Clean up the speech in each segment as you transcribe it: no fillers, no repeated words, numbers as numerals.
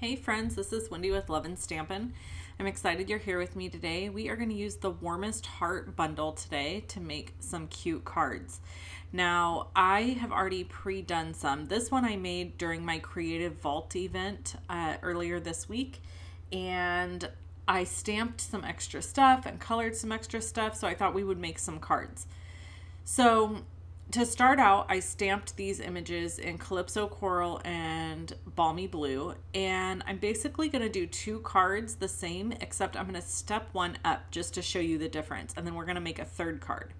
Hey friends, this is Wendy with Love and Stampin'. I'm excited you're here with me today. We are going to use the Warmest Heart bundle today to make some cute cards. Now, I have already pre-done some. This one I made during my Creative Vault event earlier this week, and I stamped some extra stuff and colored some extra stuff, so I thought we would make some cards. So to start out, I stamped these images in Calypso Coral and Balmy Blue, and I'm basically going to do two cards the same, except I'm going to step one up just to show you the difference, and then we're going to make a third card.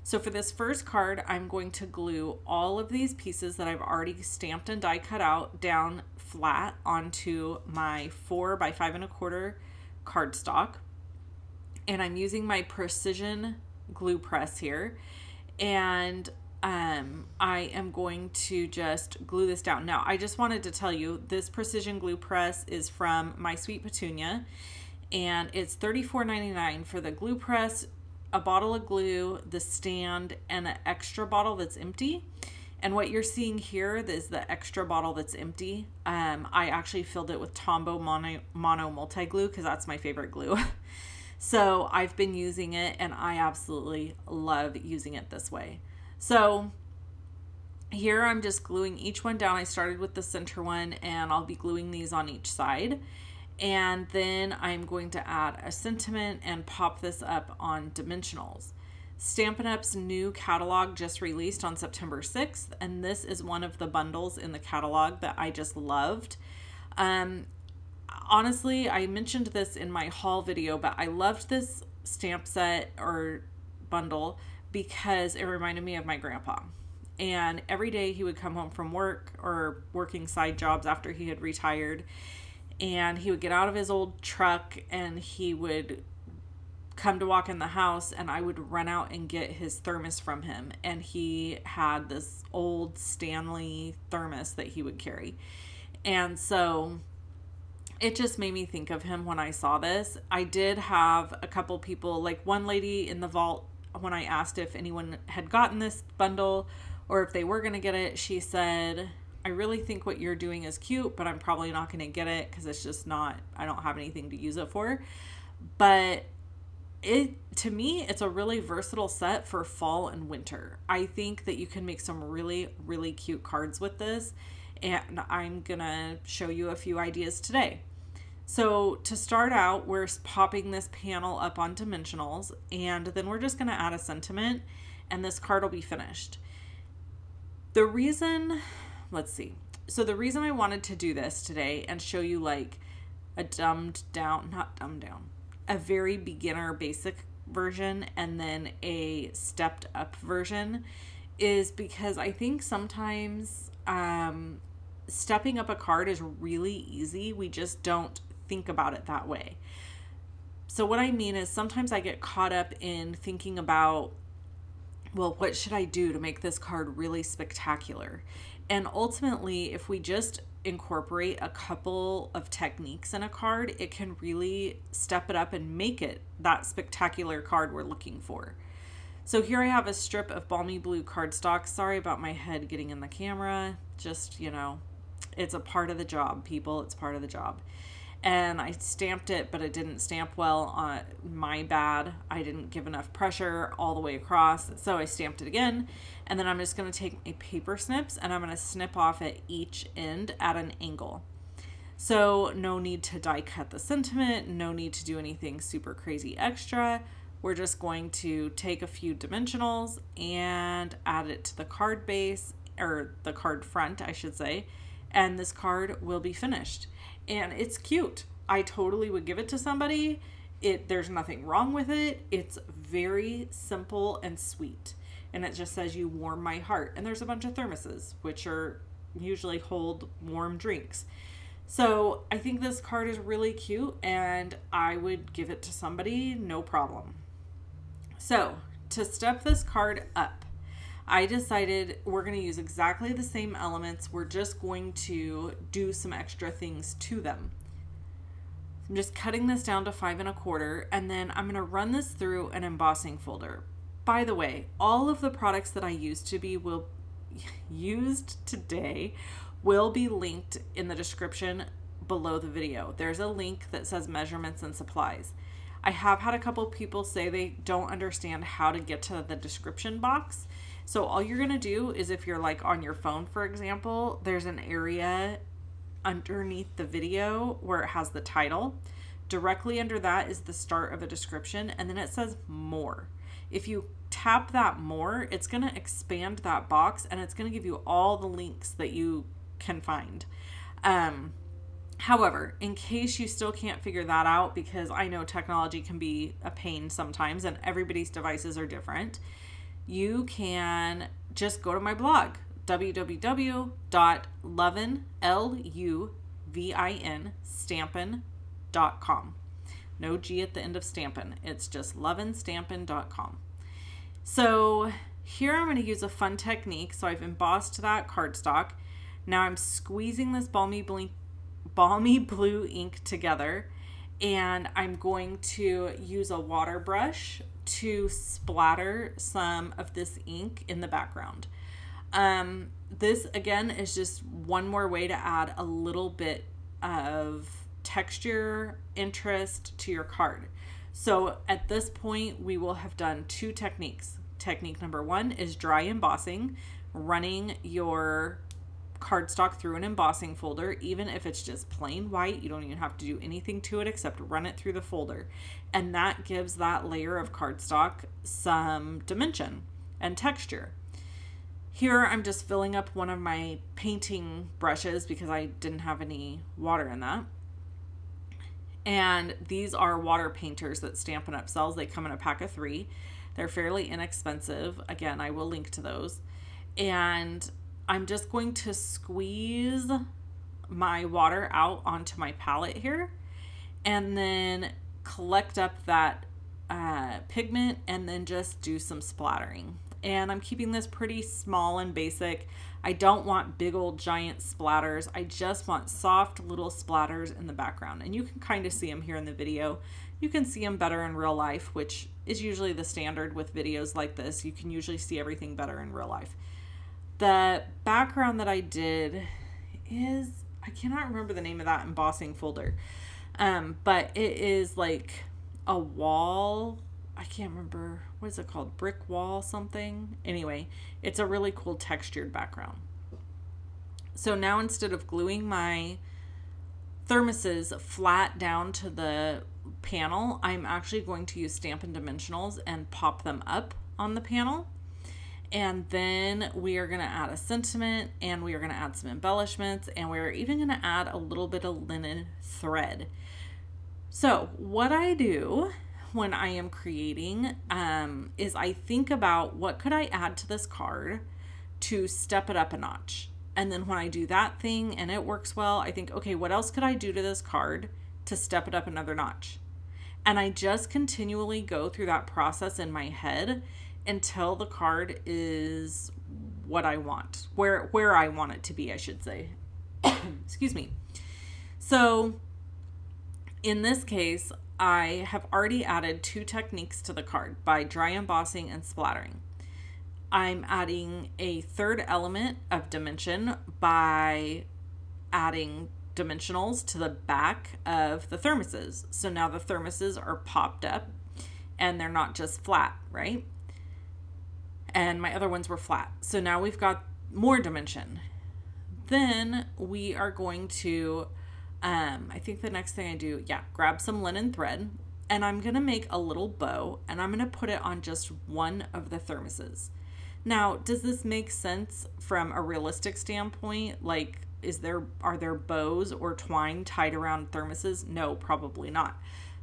So for this first card, I'm going to glue all of these pieces that I've already stamped and die cut out down flat onto my 4 by 5 1/4 cardstock, and I'm using my precision glue press here. And I am going to just glue this down. Now, I just wanted to tell you, this precision glue press is from My Sweet Petunia, and it's $34.99 for the glue press, a bottle of glue, the stand, and an extra bottle that's empty. And what you're seeing here is the extra bottle that's empty. I actually filled it with Tombow Mono Multi-Glue because that's my favorite glue. So I've been using it, and I absolutely love using it this way. So here I'm just gluing each one down. I started with the center one, and I'll be gluing these on each side. And then I'm going to add a sentiment and pop this up on dimensionals. Stampin' Up's new catalog just released on September 6th, and this is one of the bundles in the catalog that I just loved. Honestly, I mentioned this in my haul video, but I loved this stamp set or bundle because it reminded me of my grandpa. And every day he would come home from work or working side jobs after he had retired, and he would get out of his old truck and he would come to walk in the house, and I would run out and get his thermos from him. And he had this old Stanley thermos that he would carry. And so it just made me think of him when I saw this. I did have a couple people, like one lady in the vault, when I asked if anyone had gotten this bundle or if they were going to get it, she said, I really think what you're doing is cute, but I'm probably not going to get it because it's just not, I don't have anything to use it for. But to me, it's a really versatile set for fall and winter. I think that you can make some really, really cute cards with this, and I'm going to show you a few ideas today. So to start out, we're popping this panel up on dimensionals, and then we're just going to add a sentiment, and this card will be finished. The reason I wanted to do this today and show you like a a very beginner basic version and then a stepped up version is because I think sometimes stepping up a card is really easy. We just don't think about it that way. So what I mean is sometimes I get caught up in thinking about, well, what should I do to make this card really spectacular? And ultimately, if we just incorporate a couple of techniques in a card, it can really step it up and make it that spectacular card we're looking for. So here I have a strip of Balmy Blue cardstock. Sorry about my head getting in the camera. Just, it's a part of the job, people. It's part of the job. And I stamped it, but it didn't stamp well. My bad. I didn't give enough pressure all the way across. So I stamped it again. And then I'm just going to take my paper snips and I'm going to snip off at each end at an angle. So no need to die cut the sentiment. No need to do anything super crazy extra. We're just going to take a few dimensionals and add it to the card base, or the card front, I should say. And this card will be finished. And it's cute. I totally would give it to somebody. There's nothing wrong with it. It's very simple and sweet. And it just says, you warm my heart. And there's a bunch of thermoses, which are usually hold warm drinks. So I think this card is really cute, and I would give it to somebody, no problem. So to step this card up, I decided we're going to use exactly the same elements. We're just going to do some extra things to them. I'm just cutting this down to 5 1/4, and then I'm going to run this through an embossing folder. By the way, all of the products that I used today will be linked in the description below the video. There's a link that says measurements and supplies. I have had a couple people say they don't understand how to get to the description box. So all you're going to do is, if you're like on your phone, for example, there's an area underneath the video where it has the title. Directly under that is the start of a description, and then it says more. If you tap that more, it's going to expand that box, and it's going to give you all the links that you can find. However, in case you still can't figure that out, because I know technology can be a pain sometimes and everybody's devices are different, you can just go to my blog, www.LUVLY.stampin.com. No G at the end of Stampin. It's just lovinstampin.com. So here I'm going to use a fun technique. So I've embossed that cardstock. Now I'm squeezing this balmy blue ink together, and I'm going to use a water brush to splatter some of this ink in the background. This again is just one more way to add a little bit of texture, interest to your card. So at this point, we will have done two techniques. Technique number one is dry embossing, running your cardstock through an embossing folder. Even if it's just plain white, you don't even have to do anything to it except run it through the folder, and that gives that layer of cardstock some dimension and texture. Here I'm just filling up one of my painting brushes because I didn't have any water in that, and these are water painters that Stampin' Up! Sells. They come in a pack of 3. They're fairly inexpensive. Again, I will link to those. And I'm just going to squeeze my water out onto my palette here, and then collect up that pigment, and then just do some splattering. And I'm keeping this pretty small and basic. I don't want big old giant splatters. I just want soft little splatters in the background. And you can kind of see them here in the video. You can see them better in real life, which is usually the standard with videos like this. You can usually see everything better in real life. The background that I did is, I cannot remember the name of that embossing folder, but it is like a wall. I can't remember, what is it called? Brick wall something. Anyway, it's a really cool textured background. So now instead of gluing my thermoses flat down to the panel, I'm actually going to use Stampin' Dimensionals and pop them up on the panel. And then we are going to add a sentiment, and we are going to add some embellishments, and we're even going to add a little bit of linen thread. So what I do when I am creating is I think about what could I add to this card to step it up a notch. And then when I do that thing and it works well, I think, okay, what else could I do to this card to step it up another notch? And I just continually go through that process in my head until the card is what I want, where I want it to be, I should say. Excuse me. So in this case, I have already added 2 techniques to the card by dry embossing and splattering. I'm adding a third element of dimension by adding dimensionals to the back of the thermoses. So now the thermoses are popped up and they're not just flat, right? And my other ones were flat. So now we've got more dimension. Then we are going to, I think the next thing I do, grab some linen thread, and I'm going to make a little bow, and I'm going to put it on just one of the thermoses. Now, does this make sense from a realistic standpoint? Like, are there bows or twine tied around thermoses? No, probably not.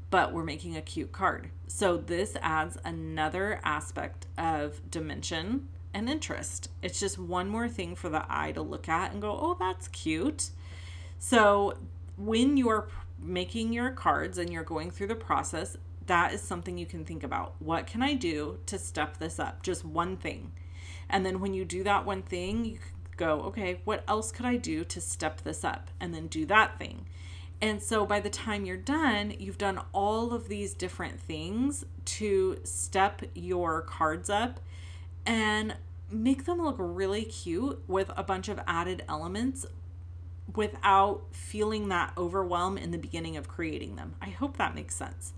But we're making a cute card. So this adds another aspect of dimension and interest. It's just one more thing for the eye to look at and go, oh, that's cute. So when you're making your cards and you're going through the process, that is something you can think about. What can I do to step this up? Just one thing. And then when you do that one thing, you go, okay, what else could I do to step this up? And then do that thing. And so by the time you're done, you've done all of these different things to step your cards up and make them look really cute with a bunch of added elements. without feeling that overwhelm in the beginning of creating them. I hope that makes sense.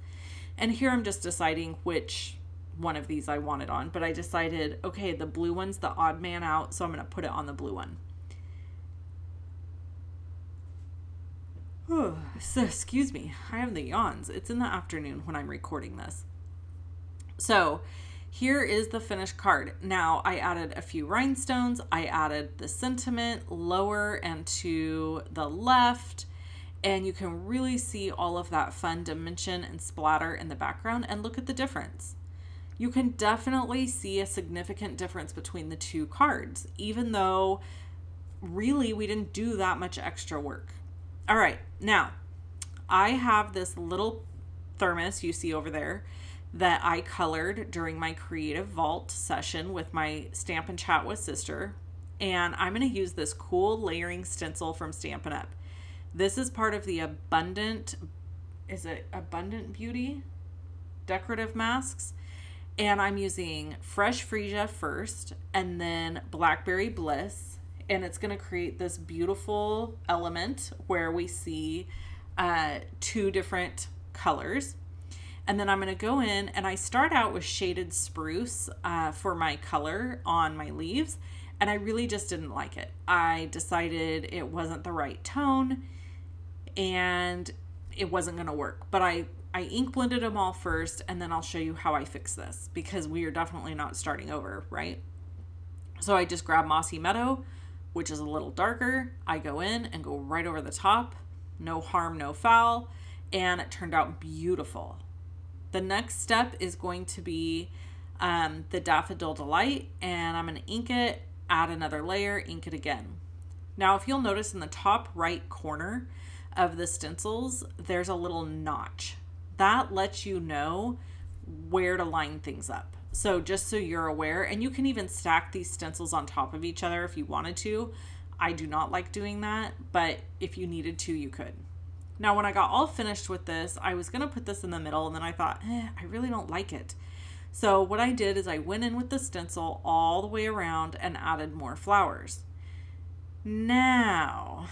And here I'm just deciding which one of these I wanted on, but I decided, okay, the blue one's the odd man out, so I'm going to put it on the blue one. Oh, so excuse me, I have the yawns. It's in the afternoon when I'm recording this. So here is the finished card. Now I added a few rhinestones. I added the sentiment lower and to the left, and you can really see all of that fun dimension and splatter in the background, and look at the difference. You can definitely see a significant difference between the two cards, even though really we didn't do that much extra work. All right, now I have this little thermos you see over there that I colored during my Creative Vault session with my Stampin' Chat with Sister. And I'm going to use this cool layering stencil from Stampin' Up. This is part of the Abundant Beauty decorative masks. And I'm using Fresh Freesia first and then Blackberry Bliss. And it's going to create this beautiful element where we see two different colors. And then I'm going to go in and I start out with shaded spruce for my color on my leaves. And I really just didn't like it. I decided it wasn't the right tone and it wasn't going to work. But I ink blended them all first, and then I'll show you how I fix this, because we are definitely not starting over, right? So I just grab Mossy Meadow, which is a little darker. I go in and go right over the top. No harm, no foul. And it turned out beautiful. The next step is going to be the Daffodil Delight, and I'm going to ink it, add another layer, ink it again. Now, if you'll notice in the top right corner of the stencils, there's a little notch. That lets you know where to line things up. So just so you're aware, and you can even stack these stencils on top of each other if you wanted to. I do not like doing that, but if you needed to, you could. Now, when I got all finished with this, I was going to put this in the middle, and then I thought, I really don't like it. So what I did is I went in with the stencil all the way around and added more flowers. Now,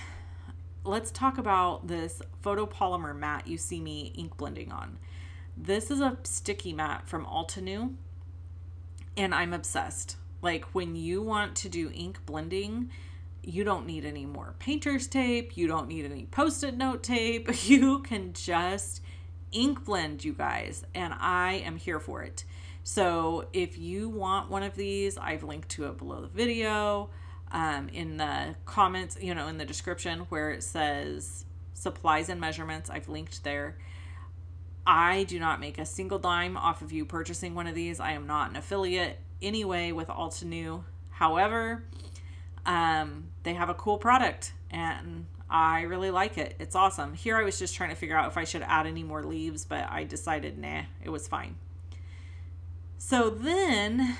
let's talk about this photopolymer mat you see me ink blending on. This is a sticky mat from Altenew, and I'm obsessed. Like, when you want to do ink blending, you don't need any more painter's tape. You don't need any Post-it note tape. You can just ink blend, you guys, and I am here for it. So if you want one of these, I've linked to it below the video, in the comments, in the description where it says supplies and measurements. I've linked there. I do not make a single dime off of you purchasing one of these. I am not an affiliate anyway with Altenew. However, they have a cool product and I really like it. It's awesome. Here I was just trying to figure out if I should add any more leaves, but I decided, nah, it was fine. So then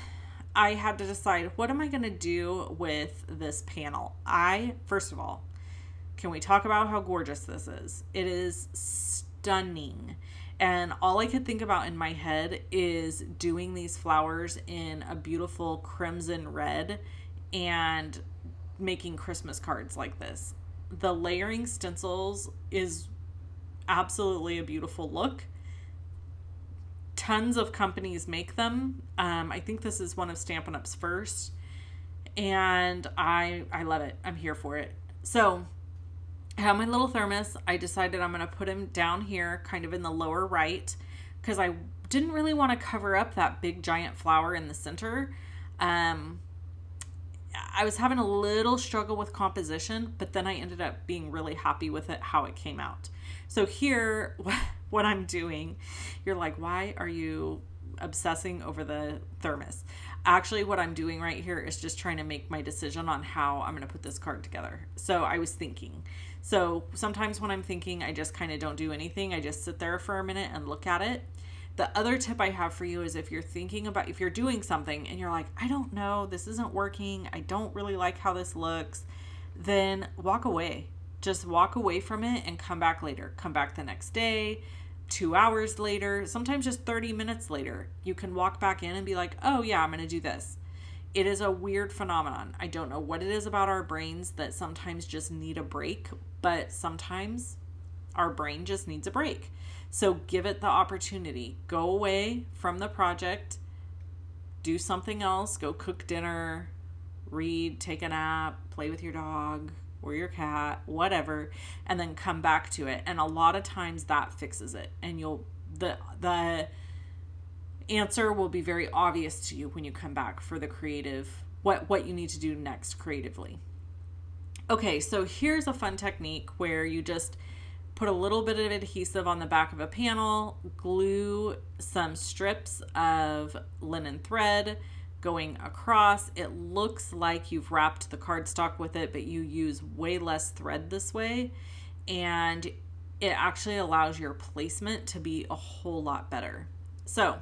I had to decide, what am I going to do with this panel? First of all, can we talk about how gorgeous this is? It is stunning. And all I could think about in my head is doing these flowers in a beautiful crimson red and making Christmas cards like this. The layering stencils is absolutely a beautiful look. Tons of companies make them. I think this is one of Stampin' Up's first, and I love it. I'm here for it. So I have my little thermos. I decided I'm going to put him down here kind of in the lower right because I didn't really want to cover up that big giant flower in the center. I was having a little struggle with composition, but then I ended up being really happy with it, how it came out. So here, what I'm doing, you're like, why are you obsessing over the thermos? Actually, what I'm doing right here is just trying to make my decision on how I'm going to put this card together. So I was thinking. So sometimes when I'm thinking, I just kind of don't do anything. I just sit there for a minute and look at it. The other tip I have for you is if you're doing something and you're like, I don't know, this isn't working, I don't really like how this looks, then walk away. Just walk away from it and come back later. Come back the next day, 2 hours later, sometimes just 30 minutes later. You can walk back in and be like, oh yeah, I'm going to do this. it is a weird phenomenon. I don't know what it is about our brains that sometimes just need a break, but sometimes our brain just needs a break. So give it the opportunity. Go away from the project, do something else, go cook dinner, read, take a nap, play with your dog or your cat, whatever, and then come back to it. And a lot of times that fixes it. And the answer will be very obvious to you when you come back for the creative, what you need to do next creatively. Okay, so here's a fun technique where you just put a little bit of adhesive on the back of a panel, glue some strips of linen thread going across. It looks like you've wrapped the cardstock with it, but you use way less thread this way, and it actually allows your placement to be a whole lot better. So,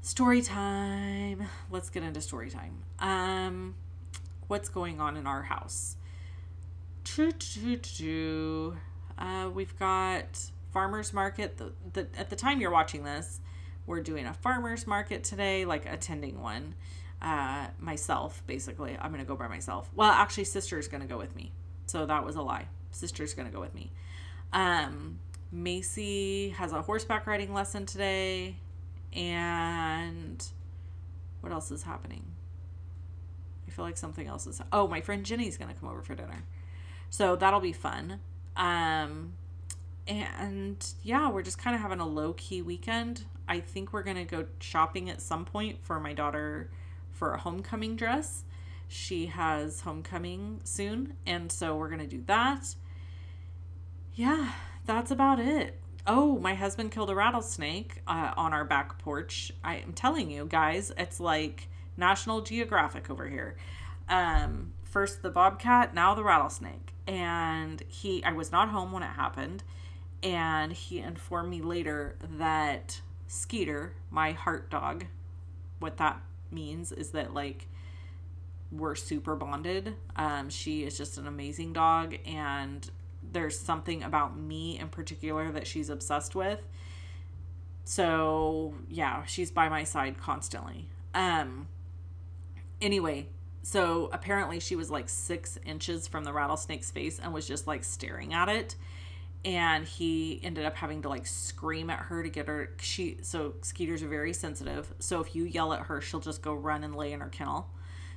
story time. Let's get into story time. What's going on in our house? We've got farmer's market. At the time you're watching this, we're doing a farmer's market today, like attending one. Myself, basically. I'm going to go by myself. Well, actually, sister's going to go with me. So that was a lie. Sister's going to go with me. Macy has a horseback riding lesson today. And what else is happening? I feel like something else is... Oh, my friend Jenny's going to come over for dinner. So that'll be fun. And yeah, we're just kind of having a low-key weekend. I think we're going to go shopping at some point for my daughter for a homecoming dress. She has homecoming soon, and so we're going to do that. Yeah, that's about it. Oh, my husband killed a rattlesnake on our back porch. I am telling you, guys, it's like National Geographic over here. First the bobcat, now the rattlesnake. And I was not home when it happened. And he informed me later that Skeeter, my heart dog, what that means is that, like, we're super bonded. She is just an amazing dog, and there's something about me in particular that she's obsessed with. So, yeah, she's by my side constantly. Anyway, so apparently she was like 6 inches from the rattlesnake's face and was just like staring at it. And he ended up having to like scream at her to get her. So Skeeters are very sensitive. So if you yell at her, she'll just go run and lay in her kennel.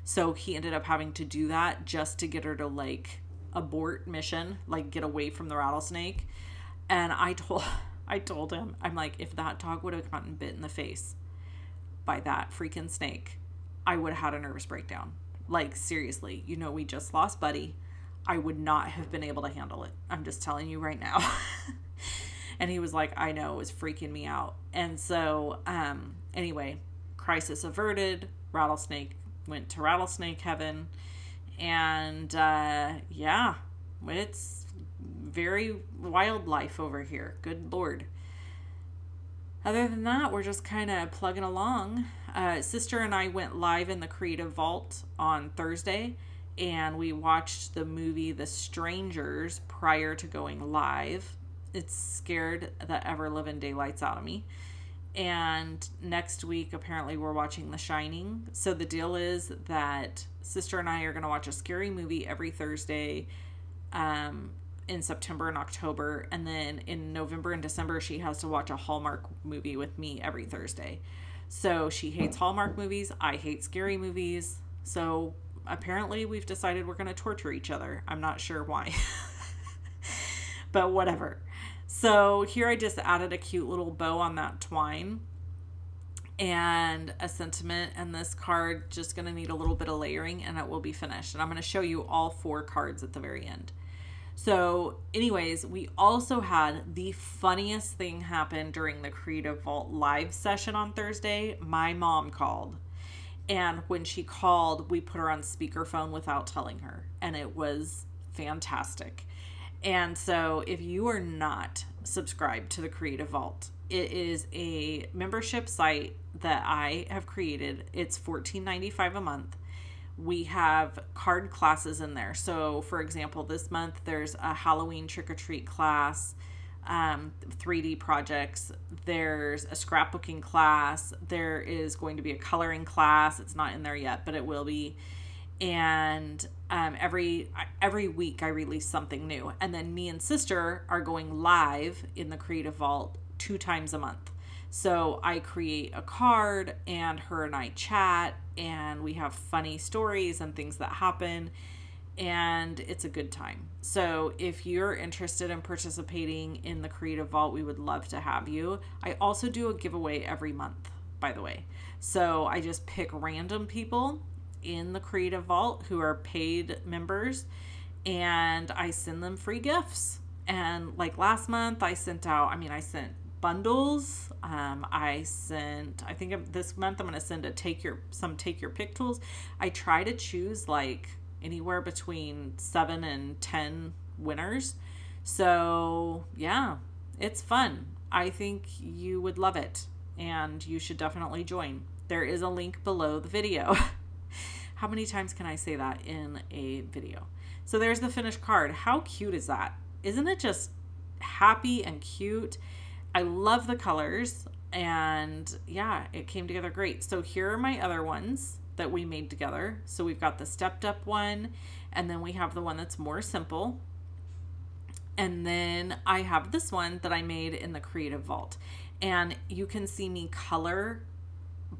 So he ended up having to do that just to get her to like abort mission, like get away from the rattlesnake. And I told him, I'm like, if that dog would have gotten bit in the face by that freaking snake, I would have had a nervous breakdown. Like, seriously, we just lost Buddy. I would not have been able to handle it. I'm just telling you right now. And he was like, I know, it was freaking me out. And so, anyway, crisis averted. Rattlesnake went to rattlesnake heaven. And, yeah, it's very wildlife over here. Good Lord. Other than that, we're just kind of plugging along. Sister and I went live in the Creative Vault on Thursday, and we watched the movie The Strangers prior to going live. It scared the ever-living daylights out of me. And next week, apparently, we're watching The Shining. So the deal is that Sister and I are going to watch a scary movie every Thursday in September and October. And then in November and December, she has to watch a Hallmark movie with me every Thursday. So she hates Hallmark movies. I hate scary movies. So apparently we've decided we're going to torture each other. I'm not sure why. But whatever. So here I just added a cute little bow on that twine and a sentiment, and this card just going to need a little bit of layering and it will be finished. And I'm going to show you all 4 cards at the very end. So anyways, we also had the funniest thing happen during the Creative Vault live session on Thursday. My mom called, and when she called, we put her on speakerphone without telling her, and it was fantastic. And so if you are not subscribed to the Creative Vault, it is a membership site that I have created. It's $14.95 a month. We have card classes in there. So, for example, this month there's a Halloween trick-or-treat class. 3D projects. There's a scrapbooking class. There is going to be a coloring class. It's not in there yet, but it will be. And every week I release something new. And then me and sister are going live in the Creative Vault 2 times a month. So I create a card and her and I chat and we have funny stories and things that happen, and it's a good time. So if you're interested in participating in the Creative Vault, we would love to have you. I also do a giveaway every month, by the way. So I just pick random people in the Creative Vault who are paid members, and I send them free gifts. And like last month I sent bundles. I think this month I'm going to send take your pick tools. I try to choose like anywhere between 7 and 10 winners. So yeah, it's fun. I think you would love it and you should definitely join. There is a link below the video. How many times can I say that in a video? So there's the finished card. How cute is that? Isn't it just happy and cute? I love the colors, and yeah, it came together great. So here are my other ones that we made together. So we've got the stepped up one, and then we have the one that's more simple. And then I have this one that I made in the Creative Vault. And you can see me color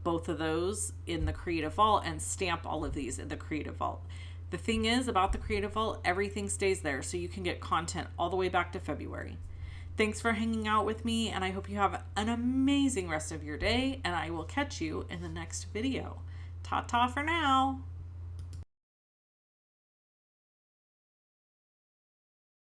both of those in the Creative Vault and stamp all of these in the Creative Vault. The thing is about the Creative Vault, everything stays there, so you can get content all the way back to February. Thanks for hanging out with me, and I hope you have an amazing rest of your day, and I will catch you in the next video. Ta-ta for now.